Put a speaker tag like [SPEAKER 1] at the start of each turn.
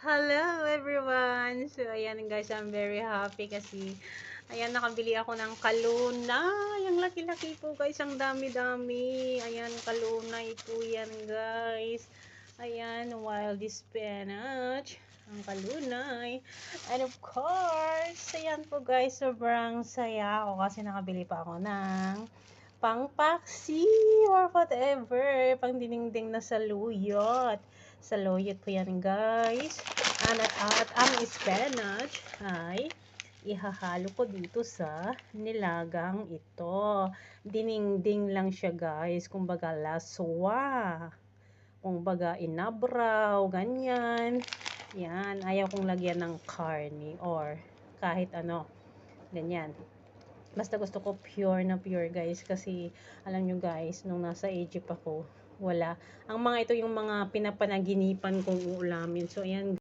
[SPEAKER 1] Hello everyone! So, ayan guys, I'm very happy kasi ayan, nakabili ako ng kalunay. Ang laki-laki po guys, ang dami-dami. Ayan, kalunay po yan guys. Ayan, wild spinach. Ang kalunay. And of course, ayan po guys, sobrang saya ako kasi nakabili pa ako ng pang-paksi or whatever, pang dinding na saluyot. Saluyot po yan guys. At ang spinach ay ihahalo ko dito sa nilagang ito. Dininding lang siya guys, kumbaga laswa, kumbaga inabraw, ganyan. Yan, ayaw kong lagyan ng karne or kahit ano, ganyan. Basta gusto ko pure na pure guys, kasi alam nyo guys, nung nasa Egypt ako, wala. Ang mga ito yung mga pinapanaginipan kong uulamin. So ayan.